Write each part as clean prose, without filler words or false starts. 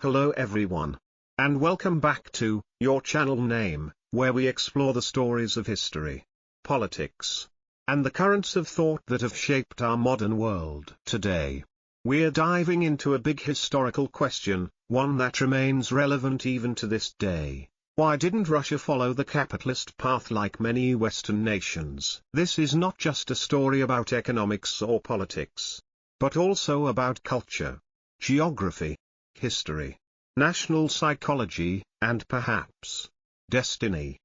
Hello everyone. And welcome back to your channel name, where we explore the stories of history, politics, and the currents of thought that have shaped our modern world. Today, we're diving into a big historical question, one that remains relevant even to this day. Why didn't Russia follow the capitalist path like many Western nations? This is not just a story about economics or politics, but also about culture, geography, history, national psychology, and perhaps destiny.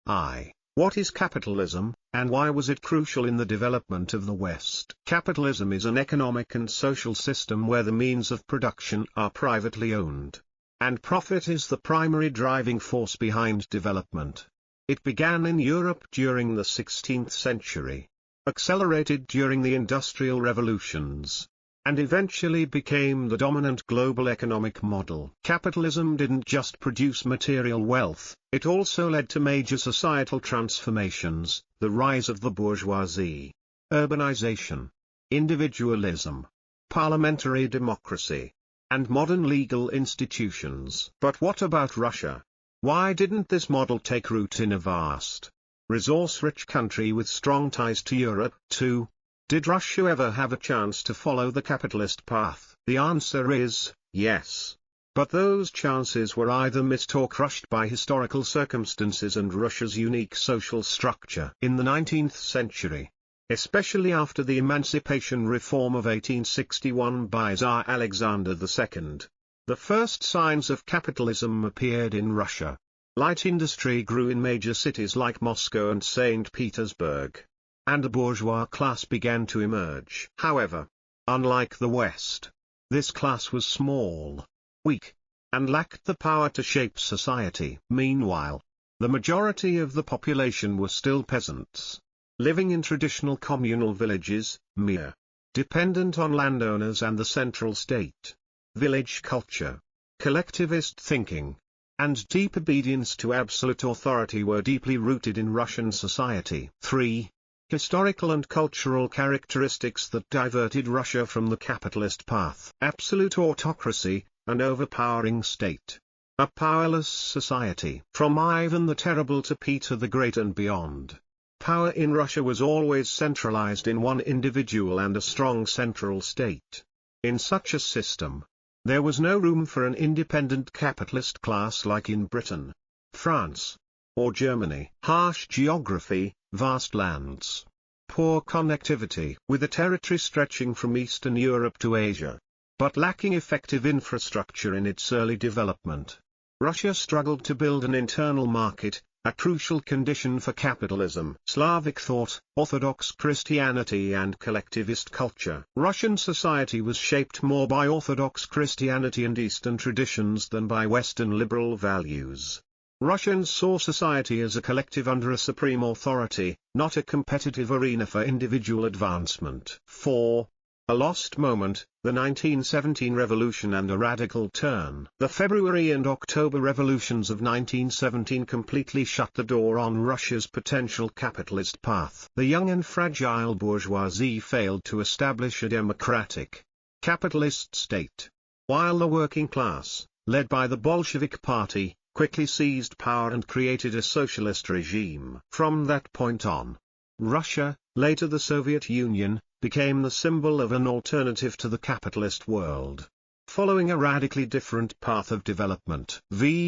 What is capitalism, and why was it crucial in the development of the West? Capitalism is an economic and social system where the means of production are privately owned, and profit is the primary driving force behind development. It began in Europe during the 16th century, accelerated during the industrial revolutions, and eventually became the dominant global economic model. Capitalism didn't just produce material wealth, it also led to major societal transformations: the rise of the bourgeoisie, urbanization, individualism, parliamentary democracy, and modern legal institutions. But what about Russia? Why didn't this model take root in a vast, resource-rich country with strong ties to Europe too? Did Russia ever have a chance to follow the capitalist path? The answer is yes. But those chances were either missed or crushed by historical circumstances and Russia's unique social structure. In the 19th century, especially after the Emancipation Reform of 1861 by Tsar Alexander II, the first signs of capitalism appeared in Russia. Light industry grew in major cities like Moscow and St. Petersburg, and a bourgeois class began to emerge. However, unlike the West, this class was small, weak, and lacked the power to shape society. Meanwhile, the majority of the population were still peasants, living in traditional communal villages, dependent on landowners and the central state. Village culture, collectivist thinking, and deep obedience to absolute authority were deeply rooted in Russian society. 3. Historical and cultural characteristics that diverted Russia from the capitalist path. Absolute autocracy, an overpowering state. A powerless society. From Ivan the Terrible to Peter the Great and beyond, power in Russia was always centralized in one individual and a strong central state. In such a system, there was no room for an independent capitalist class like in Britain, France, or Germany. Harsh geography, vast lands, poor connectivity, with a territory stretching from Eastern Europe to Asia, but lacking effective infrastructure in its early development. Russia struggled to build an internal market, a crucial condition for capitalism. Slavic thought, Orthodox Christianity and collectivist culture. Russian society was shaped more by Orthodox Christianity and Eastern traditions than by Western liberal values. Russians saw society as a collective under a supreme authority, not a competitive arena for individual advancement. 4. A lost moment, the 1917 revolution and a radical turn. The February and October revolutions of 1917 completely shut the door on Russia's potential capitalist path. The young and fragile bourgeoisie failed to establish a democratic, capitalist state, while the working class, led by the Bolshevik Party, quickly seized power and created a socialist regime. From that point on, Russia, later the Soviet Union, became the symbol of an alternative to the capitalist world, following a radically different path of development.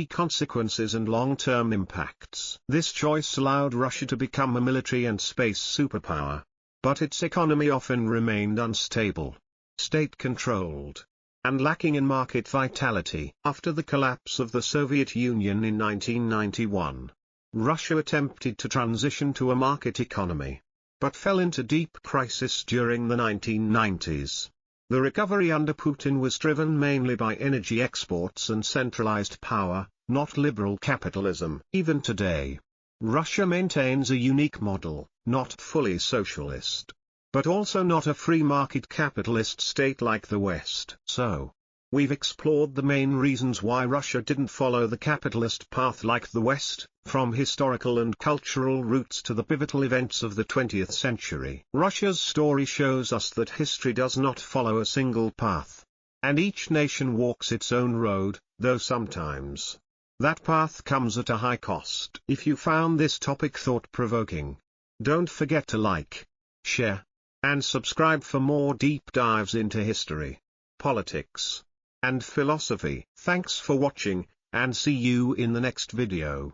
Consequences and long-term impacts. This choice allowed Russia to become a military and space superpower, but its economy often remained unstable, state-controlled, and lacking in market vitality. After the collapse of the Soviet Union in 1991, Russia attempted to transition to a market economy, but fell into deep crisis during the 1990s. The recovery under Putin was driven mainly by energy exports and centralized power, not liberal capitalism. Even today, Russia maintains a unique model, not fully socialist, but also not a free market capitalist state like the West. So, we've explored the main reasons why Russia didn't follow the capitalist path like the West, from historical and cultural roots to the pivotal events of the 20th century. Russia's story shows us that history does not follow a single path. And each nation walks its own road, though sometimes that path comes at a high cost. If you found this topic thought-provoking, don't forget to like, share, and subscribe for more deep dives into history, politics, and philosophy. Thanks for watching, and see you in the next video.